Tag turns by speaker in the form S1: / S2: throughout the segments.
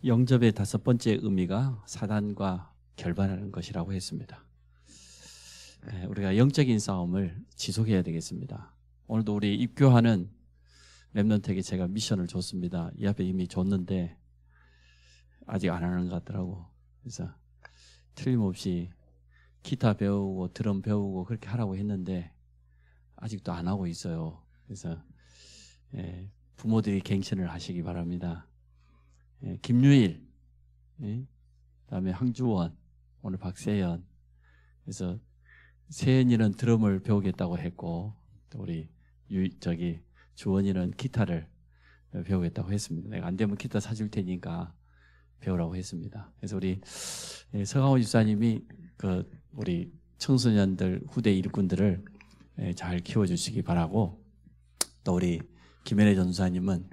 S1: 영접의 다섯 번째 의미가 사단과 결반하는 것이라고 했습니다. 우리가 영적인 싸움을 지속해야 되겠습니다. 오늘도 우리 입교하는 렘넌트에게 제가 미션을 줬습니다. 이 앞에 이미 줬는데 아직 안 하는 것 같더라고. 그래서 틀림없이 기타 배우고 드럼 배우고 그렇게 하라고 했는데 아직도 안 하고 있어요. 그래서 부모들이 갱신을 하시기 바랍니다. 김유일, 그다음에 황주원, 오늘 박세연. 그래서 세연이는 드럼을 배우겠다고 했고 또 우리 주원이는 기타를 배우겠다고 했습니다. 내가 안 되면 기타 사줄 테니까 배우라고 했습니다. 그래서 우리 서강호 집사님이 우리 청소년들 후대 일꾼들을 잘 키워주시기 바라고, 또 우리 김현애 전사님은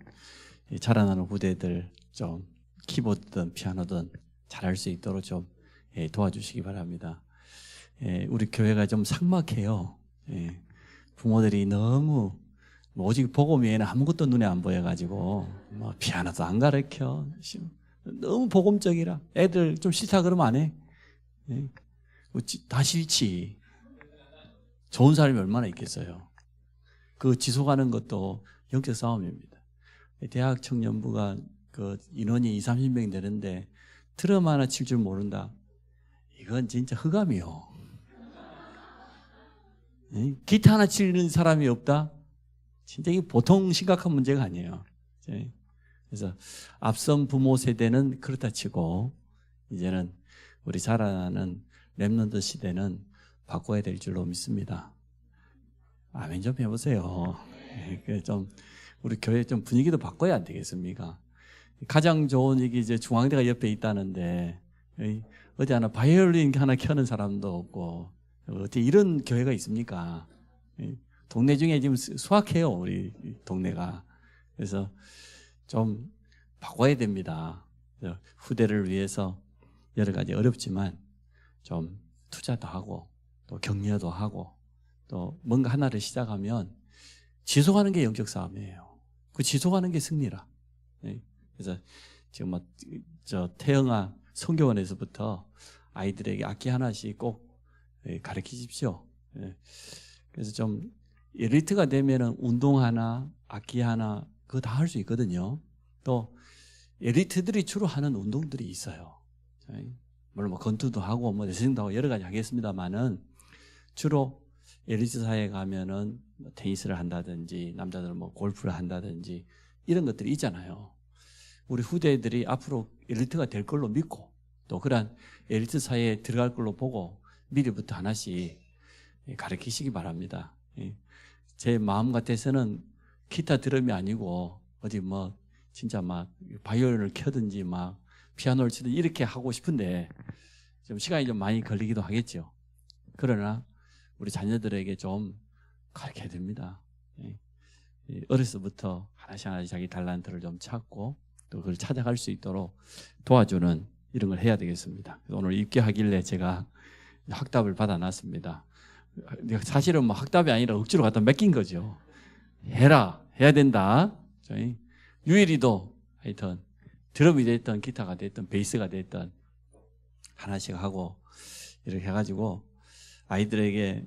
S1: 자라나는 후대들 좀 키보드든 피아노든 잘할 수 있도록 좀 도와주시기 바랍니다. 우리 교회가 좀 삭막해요. 부모들이 너무 오직 복음 외에는 아무것도 눈에 안 보여가지고 뭐 피아노도 안 가르쳐, 너무 복음적이라 애들 좀 싫다 그러면 안 해. 다 싫지. 좋은 사람이 얼마나 있겠어요. 그 지속하는 것도 영적 싸움입니다. 대학 청년부가 인원이 20-30명 되는데 드럼 하나 칠 줄 모른다. 이건 진짜 흑암이요. 기타 하나 치는 사람이 없다. 진짜 이게 보통 심각한 문제가 아니에요. 그래서 앞선 부모 세대는 그렇다 치고 이제는 우리 자라나는 렘넌트 시대는 바꿔야 될 줄로 믿습니다. 아멘 좀 해보세요. 좀 우리 교회 좀 분위기도 바꿔야 안 되겠습니까? 가장 좋은 이게 이제 중앙대가 옆에 있다는데 어디 하나 바이올린 하나 켜는 사람도 없고 어떻게 이런 교회가 있습니까? 동네 중에 지금 수확해요, 우리 동네가. 그래서 좀 바꿔야 됩니다. 후대를 위해서 여러 가지 어렵지만 좀 투자도 하고 또 격려도 하고 또 뭔가 하나를 시작하면 지속하는 게 영적 싸움이에요. 그 지속하는 게 승리라. 그래서 지금 태영아 성교원에서부터 아이들에게 악기 하나씩 꼭 가르치십시오. 그래서 좀 엘리트가 되면은 운동 하나, 악기 하나 그거 다 할 수 있거든요. 또 엘리트들이 주로 하는 운동들이 있어요. 물론 뭐 권투도 하고 뭐 레슬링도 하고 여러 가지 하겠습니다만은 주로 엘리트 사회에 가면은 테니스를 한다든지 남자들은 뭐 골프를 한다든지 이런 것들이 있잖아요. 우리 후대들이 앞으로 엘리트가 될 걸로 믿고 또 그런 엘리트 사회에 들어갈 걸로 보고 미리부터 하나씩 가르치시기 바랍니다. 제 마음 같아서는 기타 드럼이 아니고 어디 뭐 진짜 막 바이올린을 켜든지 막 피아노를 치든지 이렇게 하고 싶은데 좀 시간이 좀 많이 걸리기도 하겠죠. 그러나 우리 자녀들에게 좀 가르쳐야 됩니다. 어려서부터 하나씩 자기 달란트를 좀 찾고 또 그걸 찾아갈 수 있도록 도와주는 이런 걸 해야 되겠습니다. 오늘 입교하길래 제가 학답을 받아놨습니다. 사실은 뭐 학답이 아니라 억지로 갖다 맡긴 거죠. 해야 된다. 유일이도 하여튼 드럼이 됐든 기타가 됐든 베이스가 됐든 하나씩 하고 이렇게 해가지고 아이들에게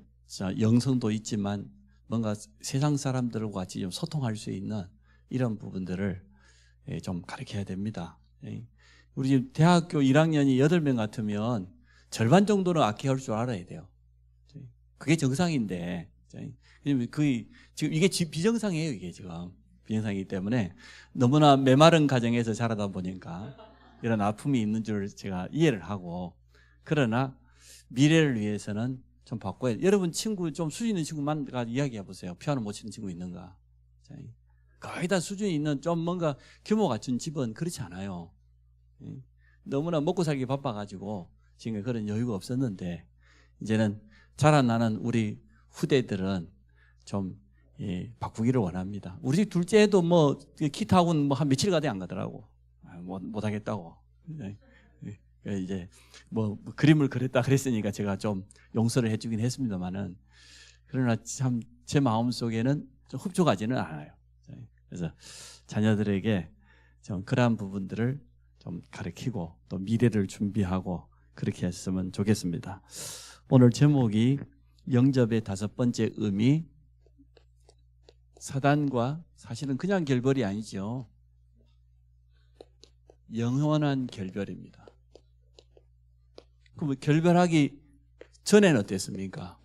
S1: 영성도 있지만 뭔가 세상 사람들과 같이 좀 소통할 수 있는 이런 부분들을 좀 가르쳐야 됩니다. 우리 지금 대학교 1학년이 8명 같으면 절반 정도는 악기 할 줄 알아야 돼요. 그게 정상인데 지금 이게 비정상이에요. 이게 지금 비정상이기 때문에 너무나 메마른 가정에서 자라다 보니까 이런 아픔이 있는 줄 제가 이해를 하고, 그러나 미래를 위해서는 좀 바꿔야 돼요. 여러분 친구 좀 수준 있는 친구만 이야기해 보세요. 피아노 못 치는 친구 있는가? 거의 다 수준이 있는 좀 뭔가 규모 갖춘 집은 그렇지 않아요. 너무나 먹고 살기 바빠가지고 지금 그런 여유가 없었는데 이제는 자라나는 우리 후대들은 좀 바꾸기를 원합니다. 우리 집 둘째도 뭐 기타 학원 뭐 한 며칠 가도 안 가더라고. 못 하겠다고. 이제 뭐 그림을 그렸다 그랬으니까 제가 좀 용서를 해주긴 했습니다만은, 그러나 참 제 마음 속에는 좀 흡족하지는 않아요. 그래서 자녀들에게 좀 그러한 부분들을 좀 가르치고 또 미래를 준비하고 그렇게 했으면 좋겠습니다. 오늘 제목이 영접의 5번째 의미, 사단과 사실은 그냥 결별이 아니죠. 영원한 결별입니다. 그럼 결별하기 전에는 어땠습니까?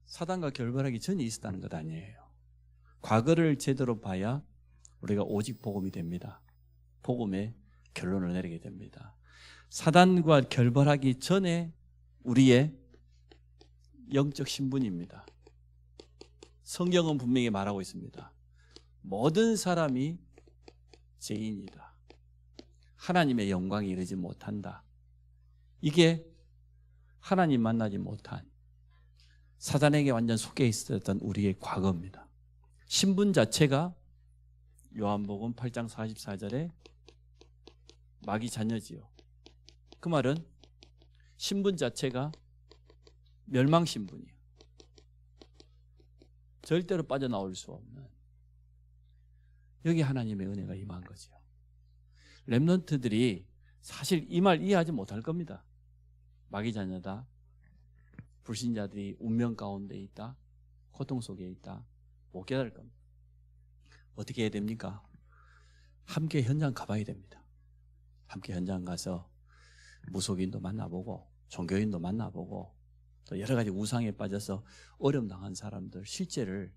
S1: 사단과 결별하기 전에 있었다는 것 아니에요. 과거를 제대로 봐야 우리가 오직 복음이 됩니다. 복음의 결론을 내리게 됩니다. 사단과 결별하기 전에 우리의 영적 신분입니다. 성경은 분명히 말하고 있습니다. 모든 사람이 죄인이다. 하나님의 영광에 이르지 못한다. 이게 하나님 만나지 못한 사단에게 완전 속해 있었던 우리의 과거입니다. 신분 자체가 요한복음 8장 44절에 마귀 자녀지요. 그 말은 신분 자체가 멸망 신분이에요. 절대로 빠져나올 수 없는, 여기 하나님의 은혜가 임한 거죠. 렘넌트들이 사실 이 말 이해하지 못할 겁니다. 마귀 자녀다, 불신자들이 운명 가운데 있다, 고통 속에 있다, 못 깨달을 겁니다. 어떻게 해야 됩니까? 함께 현장 가봐야 됩니다. 함께 현장 가서 무속인도 만나보고 종교인도 만나보고 또 여러 가지 우상에 빠져서 어려움 당한 사람들 실제를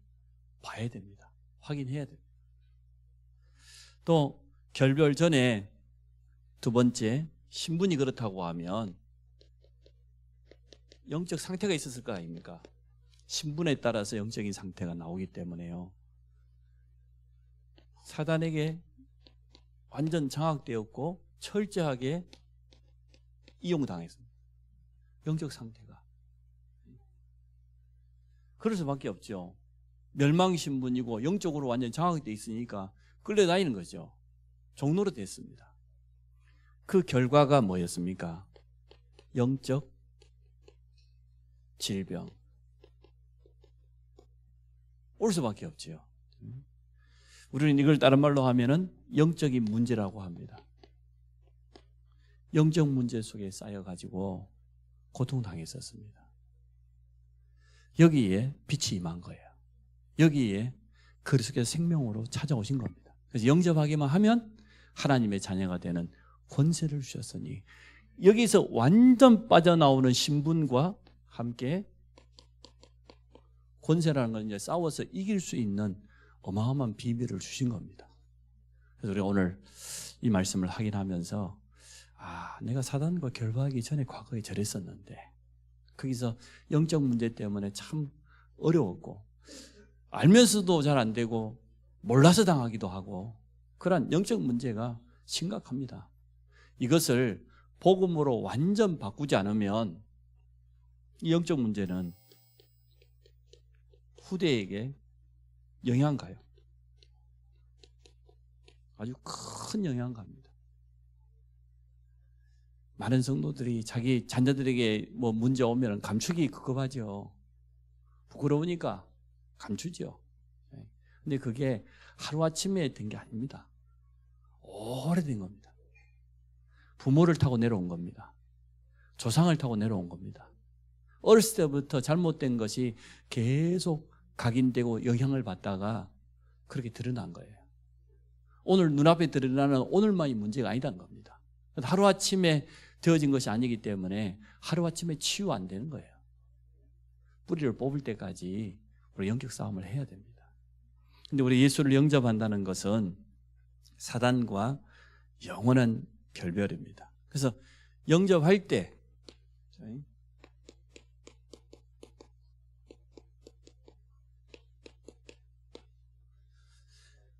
S1: 봐야 됩니다. 확인해야 됩니다. 또 결별 전에 두 번째, 신분이 그렇다고 하면 영적 상태가 있었을 거 아닙니까? 신분에 따라서 영적인 상태가 나오기 때문에요. 사단에게 완전 장악되었고 철저하게 이용당했습니다. 영적 상태가. 그럴 수밖에 없죠. 멸망 신분이고 영적으로 완전 장악되어 있으니까 끌려다니는 거죠. 종로로 됐습니다. 그 결과가 뭐였습니까? 영적 질병. 올 수밖에 없죠. 우리는 이걸 다른 말로 하면은 영적인 문제라고 합니다. 영적 문제 속에 쌓여가지고 고통당했었습니다. 여기에 빛이 임한 거예요. 여기에 그리스도께서 생명으로 찾아오신 겁니다. 그래서 영접하기만 하면 하나님의 자녀가 되는 권세를 주셨으니, 여기서 완전 빠져나오는 신분과 함께 권세라는 건 이제 싸워서 이길 수 있는 어마어마한 비밀을 주신 겁니다. 그래서 우리 오늘 이 말씀을 확인하면서 내가 사단과 결별하기 전에 과거에 저랬었는데 거기서 영적 문제 때문에 참 어려웠고 알면서도 잘 안 되고 몰라서 당하기도 하고 그런 영적 문제가 심각합니다. 이것을 복음으로 완전 바꾸지 않으면 이 영적 문제는 후대에게 영향 가요. 아주 큰 영향 갑니다. 많은 성도들이 자기 자녀들에게 뭐 문제 오면 감추기 급급하죠. 부끄러우니까 감추죠. 근데 그게 하루아침에 된 게 아닙니다. 오래된 겁니다. 부모를 타고 내려온 겁니다. 조상을 타고 내려온 겁니다. 어렸을 때부터 잘못된 것이 계속 각인되고 영향을 받다가 그렇게 드러난 거예요. 오늘 눈앞에 드러나는 오늘만이 문제가 아니라는 겁니다. 하루아침에 되어진 것이 아니기 때문에 하루아침에 치유 안 되는 거예요. 뿌리를 뽑을 때까지 우리 영적 싸움을 해야 됩니다. 근데 우리 예수를 영접한다는 것은 사단과 영원한 결별입니다. 그래서 영접할 때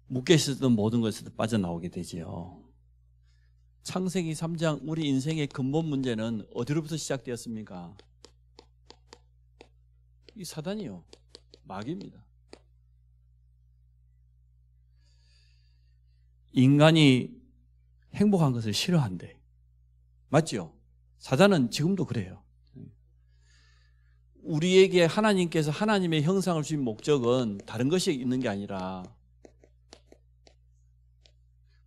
S1: 묶여 있었던 모든 것에서 빠져나오게 되지요. 창세기 3장 우리 인생의 근본 문제는 어디로부터 시작되었습니까? 이 사단이요. 마귀입니다. 인간이 행복한 것을 싫어한대. 맞죠? 사단은 지금도 그래요. 우리에게 하나님께서 하나님의 형상을 주신 목적은 다른 것이 있는 게 아니라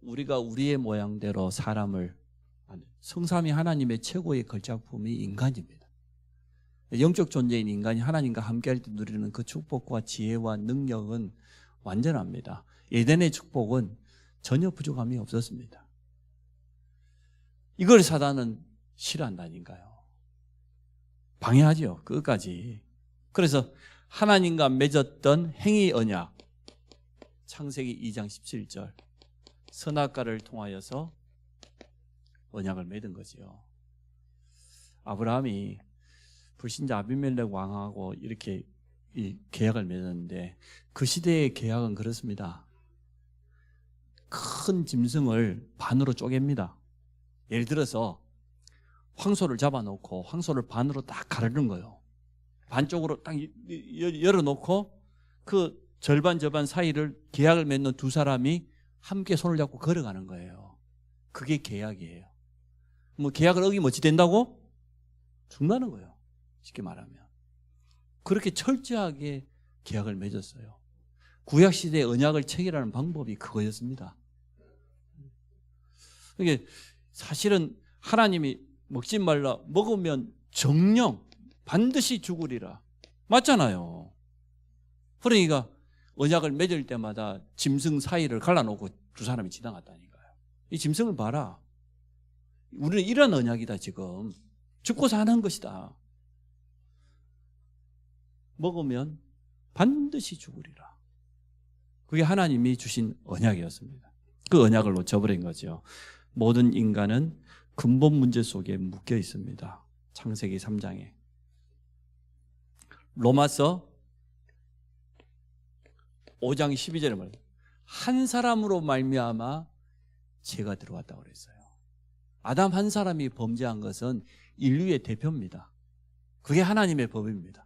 S1: 우리가 우리의 모양대로 사람을, 성삼위 하나님의 최고의 걸작품이 인간입니다. 영적 존재인 인간이 하나님과 함께할 때 누리는 그 축복과 지혜와 능력은 완전합니다. 에덴의 축복은 전혀 부족함이 없었습니다. 이걸 사단은 싫어한다니까요. 방해하죠, 끝까지. 그래서 하나님과 맺었던 행위 언약, 창세기 2장 17절, 선악과를 통하여서 언약을 맺은 거지요. 아브라함이 불신자 아비멜렉 왕하고 이렇게 이 계약을 맺었는데, 그 시대의 계약은 그렇습니다. 큰 짐승을 반으로 쪼갭니다. 예를 들어서 황소를 잡아놓고 황소를 반으로 딱 가르는 거예요. 반쪽으로 딱 열어놓고 그 절반 사이를 계약을 맺는 두 사람이 함께 손을 잡고 걸어가는 거예요. 그게 계약이에요. 뭐 계약을 어기면 어찌 된다고? 죽는다는 거예요. 쉽게 말하면. 그렇게 철저하게 계약을 맺었어요. 구약시대의 언약을 체결하는 방법이 그거였습니다. 이게 사실은 하나님이 먹지 말라, 먹으면 정령 반드시 죽으리라, 맞잖아요. 그러니까 언약을 맺을 때마다 짐승 사이를 갈라놓고 두 사람이 지나갔다니까요. 이 짐승을 봐라, 우리는 이런 언약이다. 지금 죽고 사는 것이다. 먹으면 반드시 죽으리라. 그게 하나님이 주신 언약이었습니다. 그 언약을 놓쳐버린 거죠. 모든 인간은 근본 문제 속에 묶여 있습니다. 창세기 3장에. 로마서 5장 12절에 말해요. 한 사람으로 말미암아 죄가 들어왔다고 그랬어요. 아담 한 사람이 범죄한 것은 인류의 대표입니다. 그게 하나님의 법입니다.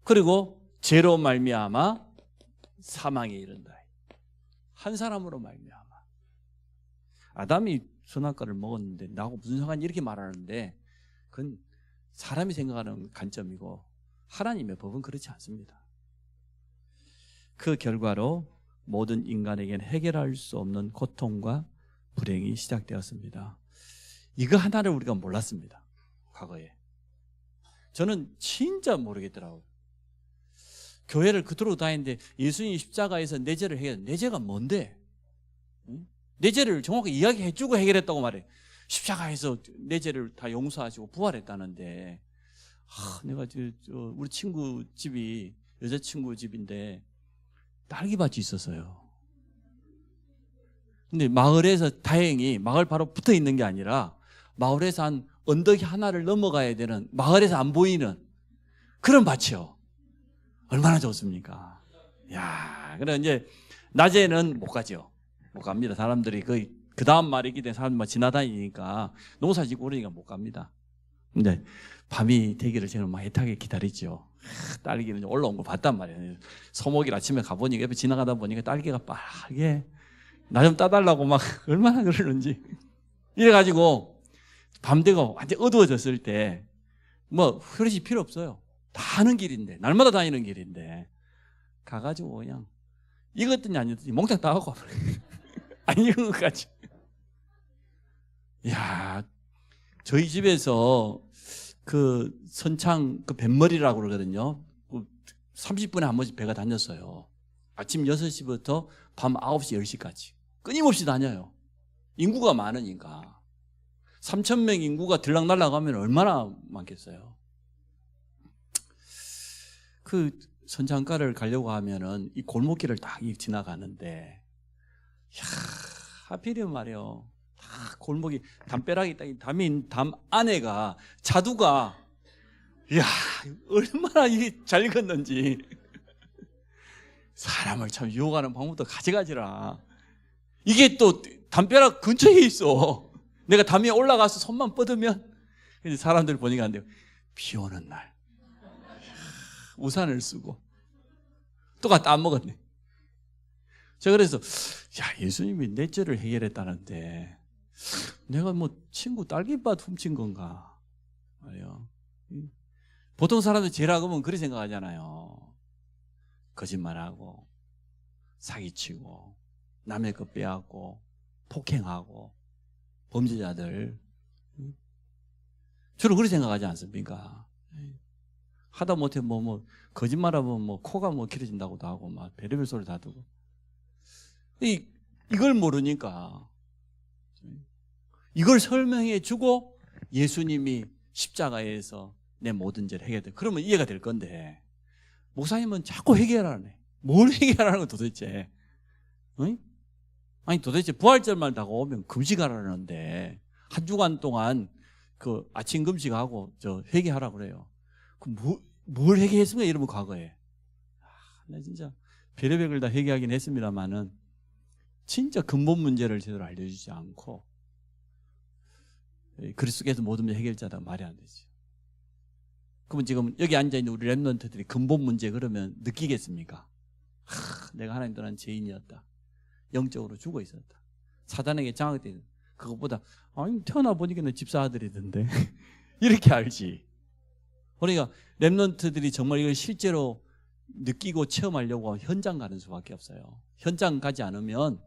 S1: 그리고 죄로 말미암아 사망에 이른다. 한 사람으로 말미암아. 아담이 선악과를 먹었는데 나하고 무슨 상관이, 이렇게 말하는데 그건 사람이 생각하는 관점이고 하나님의 법은 그렇지 않습니다. 그 결과로 모든 인간에게는 해결할 수 없는 고통과 불행이 시작되었습니다. 이거 하나를 우리가 몰랐습니다. 과거에. 저는 진짜 모르겠더라고요. 교회를 그토록 다니는데 예수님이 십자가에서 내 죄를 해결해. 내 죄가 뭔데? 내 죄를 정확히 이야기해주고 해결했다고 말해. 십자가에서 내 죄를 다 용서하시고 부활했다는데, 내가 우리 친구 집이 여자친구 집인데 딸기밭이 있었어요. 근데 마을에서 다행히 마을 바로 붙어 있는 게 아니라 마을에서 한 언덕 하나를 넘어가야 되는, 마을에서 안 보이는 그런 밭이요. 얼마나 좋습니까? 야, 그래 이제 낮에는 못 가죠. 못 갑니다. 사람들이 그 다음 말이 있기 때문에 사람들 지나다니니까 농사 짓고 그러니까 못 갑니다. 근데 밤이 되기를 저는 막 애타게 기다리죠. 딸기는 올라온 걸 봤단 말이에요. 소목일 아침에 가보니까 옆에 지나가다 보니까 딸기가 빨개. 나 좀 따달라고 막 얼마나 그러는지. 이래가지고 밤 되고 완전 어두워졌을 때 뭐 흐르실 필요 없어요. 다 하는 길인데, 날마다 다니는 길인데 가가지고 그냥 익었더니 안 익었더니 몽땅 따갖고 안 익은 것까지. 이야, 저희 집에서 그 선창 그 뱃머리라고 그러거든요. 30분에 한 번씩 배가 다녔어요. 아침 6시부터 밤 9시, 10시까지 끊임없이 다녀요. 인구가 많으니까. 3,000명 인구가 들락날락 하면 얼마나 많겠어요. 그 선창가를 가려고 하면은 이 골목길을 딱 지나가는데, 야, 하필이면 말이에요. 다 골목이 담벼락이 딱 담 안에가 자두가, 야, 얼마나 이게 잘 걷는지. 사람을 참 유혹하는 방법도 가지가지라. 이게 또 담벼락 근처에 있어. 내가 담 위에 올라가서 손만 뻗으면, 이제 사람들 보니까 안 돼요. 비 오는 날 우산을 쓰고 또 갖다 안 먹었네. 제가 그래서 야, 예수님이 내 죄를 해결했다는데 내가 뭐 친구 딸기밭 훔친 건가 말이에요. 보통 사람들 죄라고 하면 그렇게 생각하잖아요. 거짓말하고 사기치고 남의 것 빼앗고 폭행하고 범죄자들 주로 그렇게 생각하지 않습니까? 하다 못해 뭐 거짓말하면 뭐 코가 뭐 길어진다고도 하고 막 별의별 소리 다 두고 이걸 모르니까 이걸 설명해 주고 예수님이 십자가에서 내 모든 죄를 해결돼. 그러면 이해가 될 건데 목사님은 자꾸 해결하네. 뭘 해결하는 거 도대체? 응? 아니 도대체 부활절만 다가오면 금식하라는데 한 주간 동안 그 아침 금식하고 저 회개하라 그래요. 그 뭘 회개했습니까? 이러면 과거에. 나 진짜 별의별 걸 다 회개하긴 했습니다만은 진짜 근본 문제를 제대로 알려주지 않고 그리스도께서 모든 문제 해결자다 말이 안 되지. 그러면 지금 여기 앉아있는 우리 랩런트들이 근본 문제 그러면 느끼겠습니까? 내가 하나님 떠난 죄인이었다. 영적으로 죽어 있었다. 사단에게 장악되는 그것보다 아니 태어나 보니까 내 집사 아들이던데 이렇게 알지. 그러니까 랩런트들이 정말 이걸 실제로 느끼고 체험하려고 현장 가는 수밖에 없어요. 현장 가지 않으면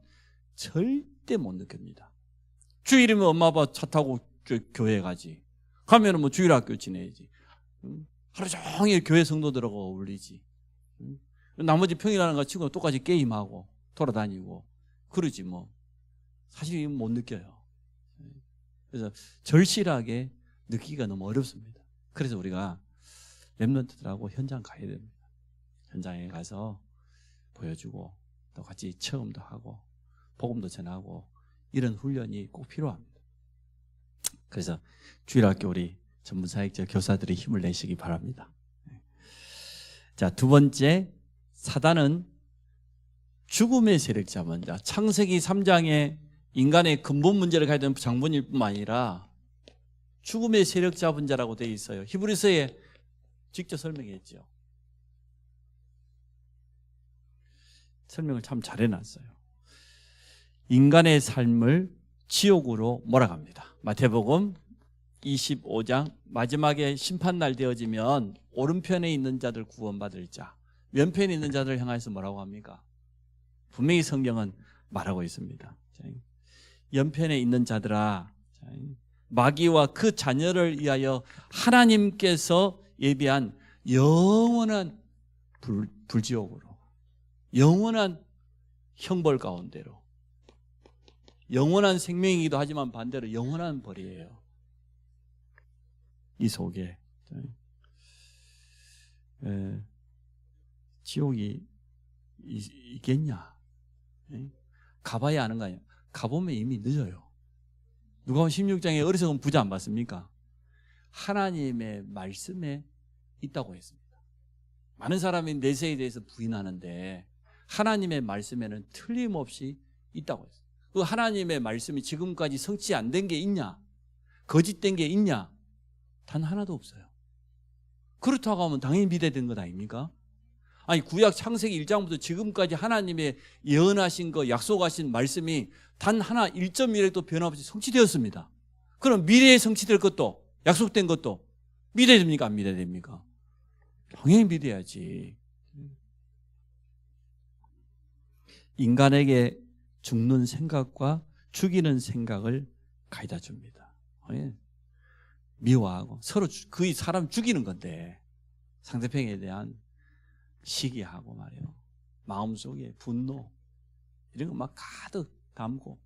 S1: 절대 못 느낍니다. 주일이면 엄마 아빠 차 타고 교회 가지. 가면은 뭐 주일 학교 지내야지. 하루 종일 교회 성도들하고 어울리지. 나머지 평일하는 거 치고 똑같이 게임하고 돌아다니고 그러지 뭐. 사실 못 느껴요. 그래서 절실하게 느끼기가 너무 어렵습니다. 그래서 우리가 랩런트들하고 현장 가야 됩니다. 현장에 가서 보여주고 또 같이 체험도 하고 복음도 전하고 이런 훈련이 꼭 필요합니다. 그래서 주일학교 우리 전문사역자 교사들이 힘을 내시기 바랍니다. 자, 두 번째, 사단은 죽음의 세력 잡은 자. 창세기 3장에 인간의 근본 문제를 가야 되는 장본일 뿐만 아니라 죽음의 세력 잡은 자라고 되어 있어요. 히브리서에 직접 설명했죠. 설명을 참 잘해놨어요. 인간의 삶을 지옥으로 몰아갑니다. 마태복음 25장 마지막에 심판날 되어지면 오른편에 있는 자들 구원받을 자, 왼편에 있는 자들 향해서 뭐라고 합니까? 분명히 성경은 말하고 있습니다. 옆편에 있는 자들아, 마귀와 그 자녀를 위하여 하나님께서 예비한 영원한 불지옥으로, 영원한 형벌 가운데로, 영원한 생명이기도 하지만 반대로 영원한 벌이에요. 이 속에 지옥이 있겠냐? 가봐야 아는 거 아니에요. 가보면 이미 늦어요. 누가복음 16장에 어리석은 부자 안 봤습니까? 하나님의 말씀에 있다고 했습니다. 많은 사람이 내세에 대해서 부인하는데 하나님의 말씀에는 틀림없이 있다고 했어요. 그 하나님의 말씀이 지금까지 성취 안 된 게 있냐? 거짓된 게 있냐? 단 하나도 없어요. 그렇다고 하면 당연히 미래된 것 아닙니까? 아니 구약 창세기 1장부터 지금까지 하나님의 예언하신 거 약속하신 말씀이 단 하나 1.1도 변함없이 성취되었습니다. 그럼 미래에 성취될 것도 약속된 것도 미래됩니까? 안 미래됩니까? 당연히 미래야지. 인간에게 죽는 생각과 죽이는 생각을 가져다 줍니다. 미워하고 서로 거의 사람 죽이는 건데 상대방에 대한 시기하고 말이에요. 마음속에 분노 이런 거 막 가득 담고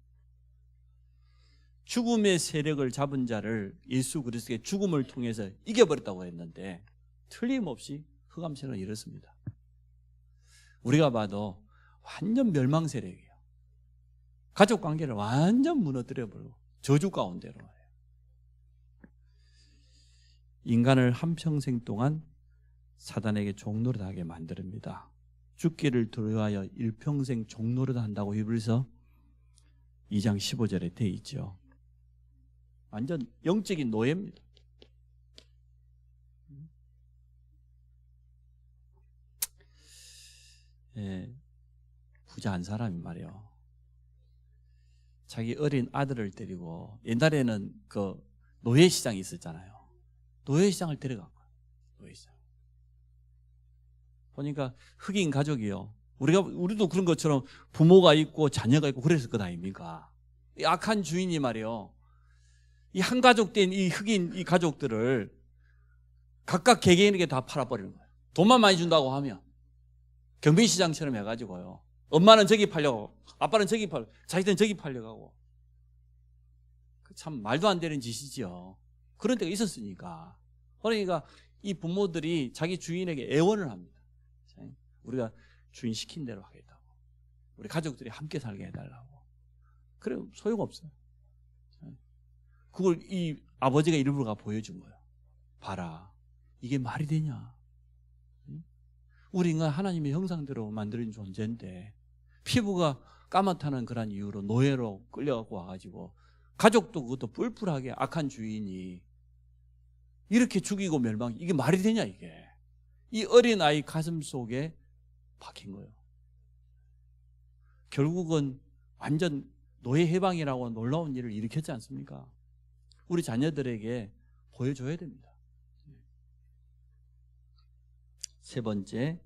S1: 죽음의 세력을 잡은 자를 예수 그리스도의 죽음을 통해서 이겨버렸다고 했는데 틀림없이 흑암세력은 이렇습니다. 우리가 봐도 완전 멸망 세력이에요. 가족 관계를 완전 무너뜨려버리고 저주 가운데로 해요. 인간을 한평생 동안 사단에게 종노릇하게 만듭니다. 죽기를 두려워하여 일평생 종노릇 한다고 히브리서 2장 15절에 되어 있죠. 완전 영적인 노예입니다. 부자 한 사람이 말이요. 자기 어린 아들을 데리고 옛날에는 그 노예시장이 있었잖아요. 노예시장을 데려간 거예요. 노예시장. 보니까 흑인 가족이요. 우리도 그런 것처럼 부모가 있고 자녀가 있고 그랬을 것 아닙니까? 이 악한 주인이 말이요, 이 한 가족 된 이 흑인 이 가족들을 각각 개개인에게 다 팔아버리는 거예요. 돈만 많이 준다고 하면 경비시장처럼 해가지고요. 엄마는 저기 팔려고, 아빠는 저기 팔려, 자기들은 저기 팔려가고. 참 말도 안 되는 짓이지요. 그런 때가 있었으니까. 그러니까 이 부모들이 자기 주인에게 애원을 합니다. 우리가 주인 시킨 대로 하겠다고, 우리 가족들이 함께 살게 해달라고. 그래 소용없어요. 그걸 이 아버지가 일부러 보여준 거예요. 봐라, 이게 말이 되냐? 우리 인간 하나님의 형상대로 만들어진 존재인데 피부가 까맣다는 그런 이유로 노예로 끌려갖고 와가지고 가족도 그것도 뿔뿔하게 악한 주인이 이렇게 죽이고 멸망, 이게 말이 되냐 이게. 이 어린아이 가슴 속에 박힌 거예요. 결국은 완전 노예 해방이라고 놀라운 일을 일으켰지 않습니까? 우리 자녀들에게 보여줘야 됩니다. 세 번째,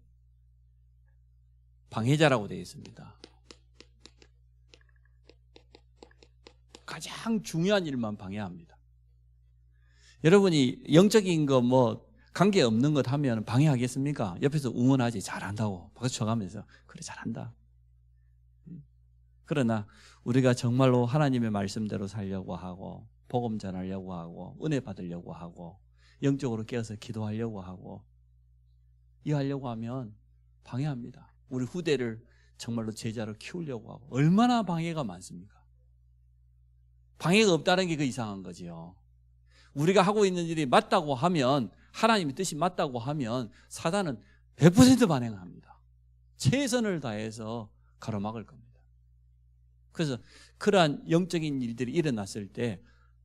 S1: 방해자라고 되어 있습니다. 가장 중요한 일만 방해합니다. 여러분이 영적인 거 뭐 관계 없는 것 하면 방해하겠습니까? 옆에서 응원하지, 잘한다고 박수 쳐가면서 그래 잘한다. 그러나 우리가 정말로 하나님의 말씀대로 살려고 하고 복음 전하려고 하고 은혜 받으려고 하고 영적으로 깨어서 기도하려고 하고 이 하려고 하면 방해합니다. 우리 후대를 정말로 제자로 키우려고 하고 얼마나 방해가 많습니까? 방해가 없다는 게 그 이상한 거지요. 우리가 하고 있는 일이 맞다고 하면, 하나님의 뜻이 맞다고 하면 사단은 100% 반응합니다. 최선을 다해서 가로막을 겁니다. 그래서 그러한 영적인 일들이 일어났을 때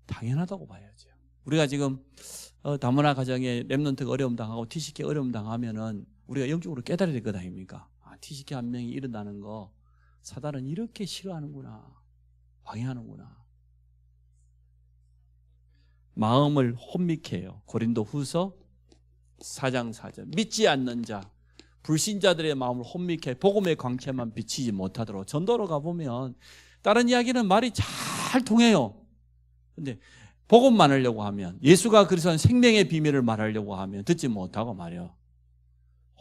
S1: 당연하다고 봐야죠. 우리가 지금 다문화 가정에 랩런트가 어려움 당하고 TCK 어려움 당하면은 우리가 영적으로 깨달아야 될 것 아닙니까? TCK 한 명이 일어나는 거 사단은 이렇게 싫어하는구나, 방해하는구나. 마음을 혼미케 해요. 고린도 후서 4장 4절. 믿지 않는 자, 불신자들의 마음을 혼미케, 복음의 광채만 비치지 못하도록. 전도로 가보면 다른 이야기는 말이 잘 통해요. 근데 복음만 하려고 하면, 예수가 그리스도의 생명의 비밀을 말하려고 하면 듣지 못하고 말이요,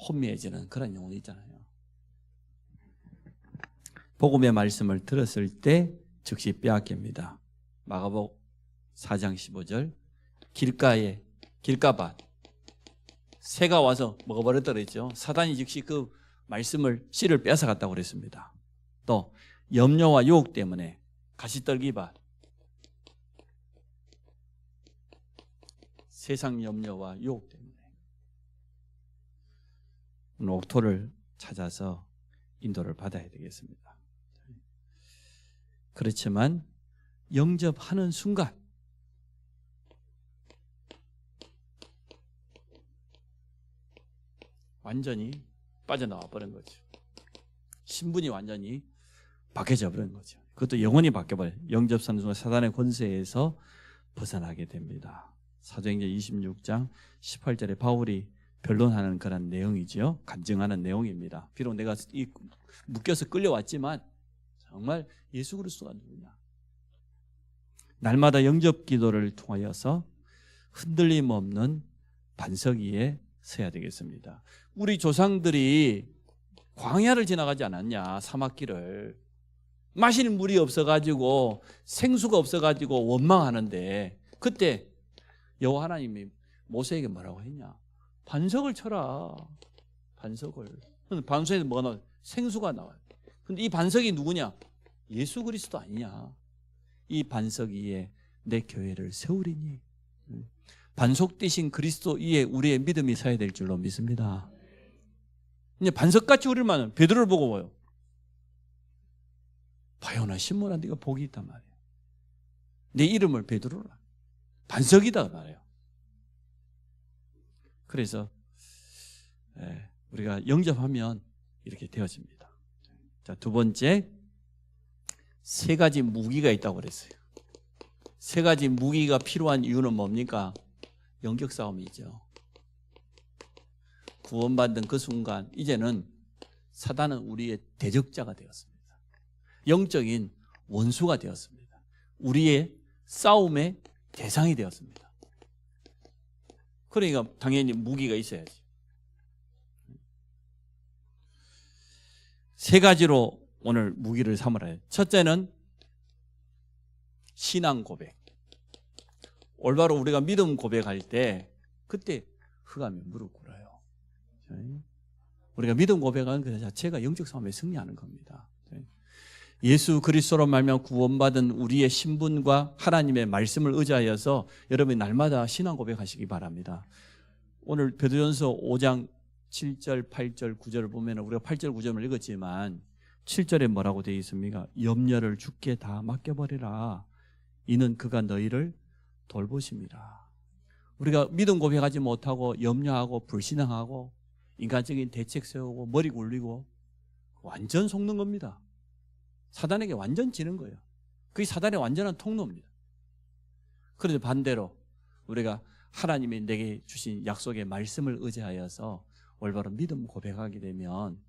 S1: 혼미해지는 그런 영혼이 있잖아요. 복음의 말씀을 들었을 때 즉시 빼앗깁니다. 마가복음 4장 15절. 길가밭 새가 와서 먹어버렸다 그랬죠. 사단이 즉시 그 말씀을 씨를 뺏어갔다고 그랬습니다. 또 염려와 유혹 때문에 가시떨기밭, 세상 염려와 유혹 때문에 옥토를 찾아서 인도를 받아야 되겠습니다. 그렇지만 영접하는 순간 완전히 빠져나와 버린 거죠. 신분이 완전히 바뀌어져 버린 거죠. 그것도 영원히 바뀌어버려요. 영접하는 순간 사단의 권세에서 벗어나게 됩니다. 사도행전 26장 18절에 바울이 변론하는 그런 내용이죠. 간증하는 내용입니다. 비록 내가 묶여서 끌려왔지만 정말 예수 그리스도가 누구냐, 날마다 영접 기도를 통하여서 흔들림 없는 반석 위에 서야 되겠습니다. 우리 조상들이 광야를 지나가지 않았냐, 사막길을. 마시는 물이 없어가지고 생수가 없어가지고 원망하는데 그때 여호와 하나님이 모세에게 뭐라고 했냐, 반석을 쳐라. 반석을. 반석에서 뭐가 나와요? 생수가 나와요. 근데 이 반석이 누구냐? 예수 그리스도 아니냐. 이 반석 위에 내 교회를 세우리니. 반석 대신 그리스도 위에 우리의 믿음이 서야 될 줄로 믿습니다. 이제 반석같이 우리만 베드로를 보고 봐요. 바요나 시몬아, 네가 복이 있단 말이에요. 내 이름을 베드로라, 반석이다 말이에요. 그래서 우리가 영접하면 이렇게 되어집니다. 자, 두 번째, 세 가지 무기가 있다고 그랬어요. 세 가지 무기가 필요한 이유는 뭡니까? 영적 싸움이죠. 구원받은 그 순간 이제는 사단은 우리의 대적자가 되었습니다. 영적인 원수가 되었습니다. 우리의 싸움의 대상이 되었습니다. 그러니까 당연히 무기가 있어야지. 세 가지로 오늘 무기를 삼으라 해요. 첫째는 신앙 고백. 올바로 우리가 믿음 고백할 때 그때 흑암이 무릎 꿇어요. 우리가 믿음 고백하는 그 자체가 영적 싸움에 승리하는 겁니다. 예수 그리스도로 말미암아 구원받은 우리의 신분과 하나님의 말씀을 의지하여서 여러분이 날마다 신앙 고백하시기 바랍니다. 오늘 베드로전서 5장 7절, 8절, 9절을 보면 우리가 8절, 9절을 읽었지만 7절에 뭐라고 되어 있습니까? 염려를 주께 다 맡겨버리라. 이는 그가 너희를 돌보심이라. 우리가 믿음 고백하지 못하고 염려하고 불신앙하고 인간적인 대책 세우고 머리 굴리고 완전 속는 겁니다. 사단에게 완전 지는 거예요. 그게 사단의 완전한 통로입니다. 그런데 반대로 우리가 하나님이 내게 주신 약속의 말씀을 의지하여서 올바로 믿음 고백하게 되면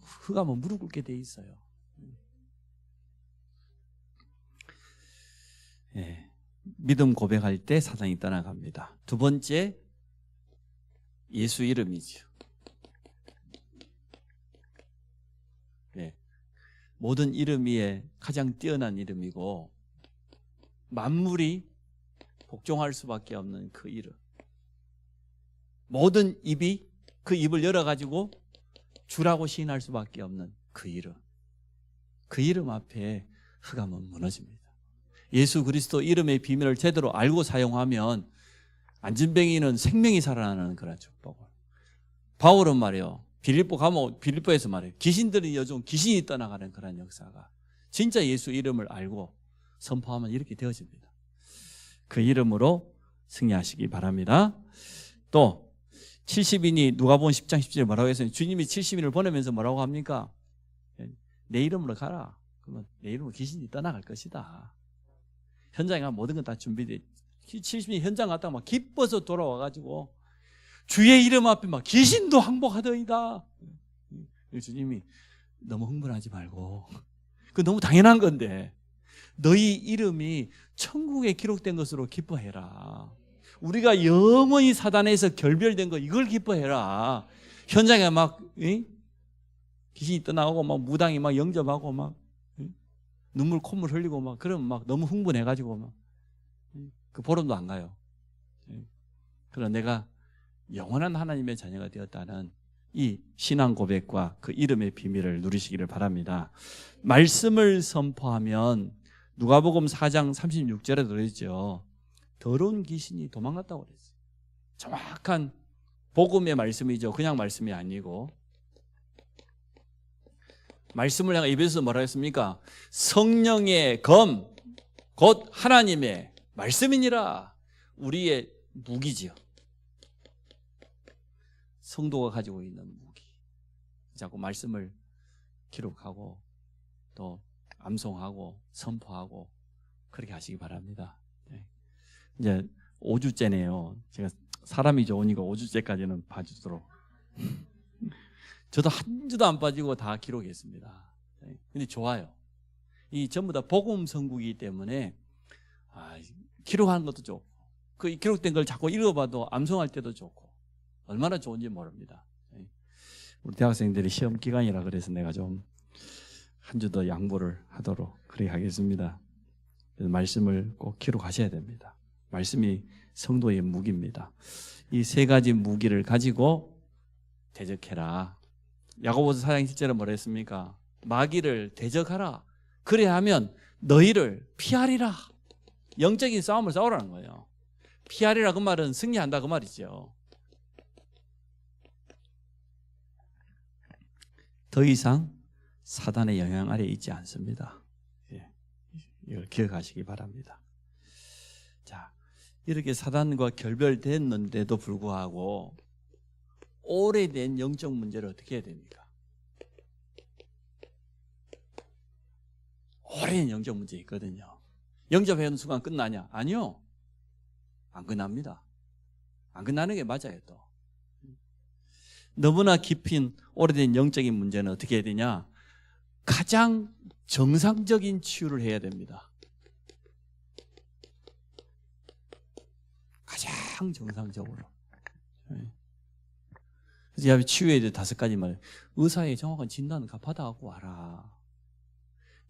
S1: 흑암은 무릎 꿇게 돼 있어요. 예, 믿음 고백할 때 사단이 떠나갑니다. 두 번째, 예수 이름이죠. 예, 모든 이름 위에 가장 뛰어난 이름이고 만물이 복종할 수밖에 없는 그 이름. 모든 입이 그 입을 열어가지고 주라고 시인할 수밖에 없는 그 이름. 그 이름 앞에 흑암은 무너집니다. 예수 그리스도 이름의 비밀을 제대로 알고 사용하면 안진뱅이는 생명이 살아나는 그런 축복을. 바울은 말이에요. 빌립보 가면 빌립보에서 말해요. 귀신들이 요즘 귀신이 떠나가는 그런 역사가 진짜 예수 이름을 알고 선포하면 이렇게 되어집니다. 그 이름으로 승리하시기 바랍니다. 또 70인이 누가복음 10장 10절에 뭐라고 했어요? 주님이 70인을 보내면서 뭐라고 합니까? 내 이름으로 가라. 그러면 내 이름으로 귀신이 떠나갈 것이다. 현장에 가면 모든 건 다 준비돼. 70인이 현장 갔다가 막 기뻐서 돌아와가지고 주의 이름 앞에 막 귀신도 항복하더이다. 주님이 너무 흥분하지 말고 그 너무 당연한 건데 너희 이름이 천국에 기록된 것으로 기뻐해라. 우리가 영원히 사단에서 결별된 거 이걸 기뻐해라. 현장에 막 귀신이 떠나오고 막 무당이 막 영접하고 막 눈물 콧물 흘리고 막 그러면 막 너무 흥분해가지고 막 그 보름도 안 가요. 그러나 내가 영원한 하나님의 자녀가 되었다는 이 신앙 고백과 그 이름의 비밀을 누리시기를 바랍니다. 말씀을 선포하면 누가복음 4장 36절에 들어있죠. 더러운 귀신이 도망갔다고 그랬어요. 정확한 복음의 말씀이죠. 그냥 말씀이 아니고. 말씀을 향해 입에서 뭐라 했습니까? 성령의 검, 곧 하나님의 말씀이니라. 우리의 무기지요. 성도가 가지고 있는 무기. 자꾸 말씀을 기록하고 또 암송하고 선포하고 그렇게 하시기 바랍니다. 이제 5주째네요. 제가 사람이 좋으니까 5주째까지는 봐주도록. 저도 한 주도 안 빠지고 다 기록했습니다. 근데 좋아요. 이 전부 다 복음 선구이기 때문에 기록하는 것도 좋고 그 기록된 걸 자꾸 읽어봐도 암송할 때도 좋고 얼마나 좋은지 모릅니다. 우리 대학생들이 시험 기간이라 그래서 내가 좀 한 주 더 양보를 하도록 그렇게 하겠습니다. 말씀을 꼭 기록하셔야 됩니다. 말씀이 성도의 무기입니다. 이 세 가지 무기를 가지고 대적해라. 야고보서 4장 7절에 뭐라 했습니까? 마귀를 대적하라. 그래야 하면 너희를 피하리라. 영적인 싸움을 싸우라는 거예요. 피하리라 그 말은 승리한다 그 말이죠. 더 이상 사단의 영향 아래 있지 않습니다. 이걸 기억하시기 바랍니다. 자, 이렇게 사단과 결별됐는데도 불구하고 오래된 영적 문제를 어떻게 해야 됩니까? 오래된 영적 문제 있거든요. 영접하는 순간 끝나냐? 아니요. 안 끝납니다. 안 끝나는 게 맞아요. 또 너무나 깊은 오래된 영적인 문제는 어떻게 해야 되냐? 가장 정상적인 치유를 해야 됩니다. 가장 정상적으로. 그래서 치유에 대해 5가지 말. 의사의 정확한 진단을 받아갖고 와라.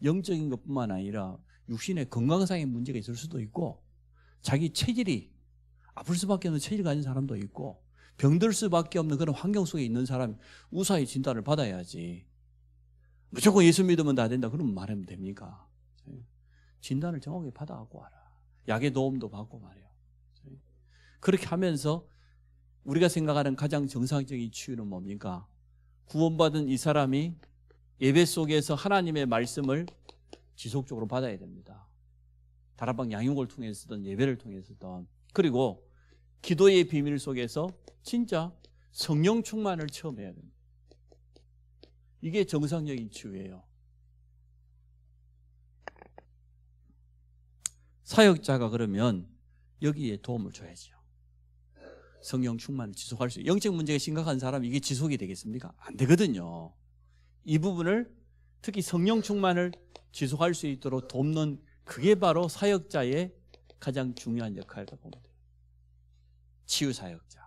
S1: 영적인 것뿐만 아니라 육신의 건강상의 문제가 있을 수도 있고, 자기 체질이 아플 수밖에 없는 체질 가진 사람도 있고, 병들 수밖에 없는 그런 환경 속에 있는 사람이 의사의 진단을 받아야지. 무조건 예수 믿으면 다 된다 그러면 말하면 됩니까? 진단을 정확하게 받아갖고 와라. 약의 도움도 받고 말이에요. 그렇게 하면서 우리가 생각하는 가장 정상적인 치유는 뭡니까? 구원받은 이 사람이 예배 속에서 하나님의 말씀을 지속적으로 받아야 됩니다. 다락방 양육을 통해서든 예배를 통해서든, 그리고 기도의 비밀 속에서 진짜 성령 충만을 체험해야 됩니다. 이게 정상적인 치유예요. 사역자가 그러면 여기에 도움을 줘야죠. 성령 충만을 지속할 수, 영적 문제가 심각한 사람이 이게 지속이 되겠습니까? 안 되거든요. 이 부분을, 특히 성령 충만을 지속할 수 있도록 돕는, 그게 바로 사역자의 가장 중요한 역할이라고 보면 돼요. 치유 사역자.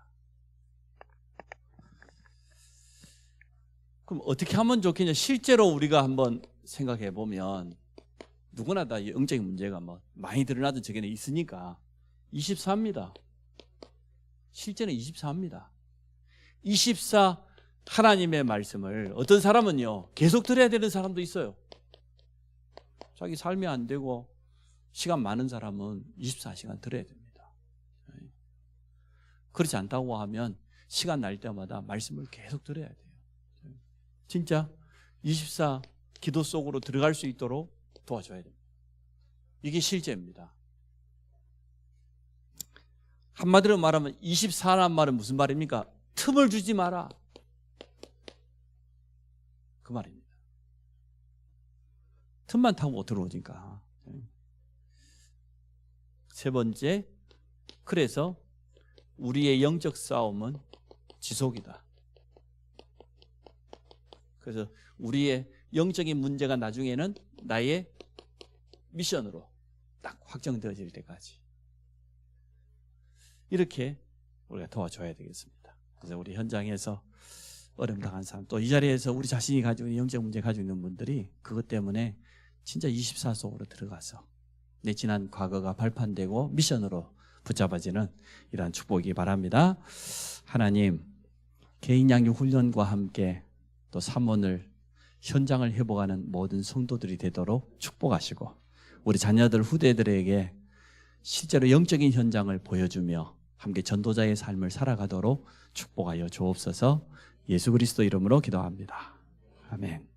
S1: 그럼 어떻게 하면 좋겠냐? 실제로 우리가 한번 생각해 보면 누구나 다 영적인 문제가 많이 드러나던 적에는 있으니까 24입니다. 실제는 24입니다. 24 하나님의 말씀을 어떤 사람은요 계속 들어야 되는 사람도 있어요. 자기 삶이 안 되고 시간 많은 사람은 24시간 들어야 됩니다. 그렇지 않다고 하면 시간 날 때마다 말씀을 계속 들어야 돼요. 진짜 24 기도 속으로 들어갈 수 있도록 도와줘야 됩니다. 이게 실제입니다. 한마디로 말하면 24란 말은 무슨 말입니까? 틈을 주지 마라. 그 말입니다. 틈만 타고 들어오니까. 세 번째, 그래서 우리의 영적 싸움은 지속이다. 그래서 우리의 영적인 문제가 나중에는 나의 미션으로 딱 확정되어질 때까지 이렇게 우리가 도와줘야 되겠습니다. 그래서 우리 현장에서 어려움 당한 사람, 또 이 자리에서 우리 자신이 가지고 있는 영적 문제 가지고 있는 분들이 그것 때문에 진짜 24 속으로 들어가서 내 지난 과거가 발판되고 미션으로 붙잡아지는 이러한 축복이기 바랍니다. 하나님, 개인 양육 훈련과 함께 또 삼원을 현장을 회복하는 모든 성도들이 되도록 축복하시고, 우리 자녀들 후대들에게 실제로 영적인 현장을 보여주며 함께 전도자의 삶을 살아가도록 축복하여 주옵소서. 예수 그리스도 이름으로 기도합니다. 아멘.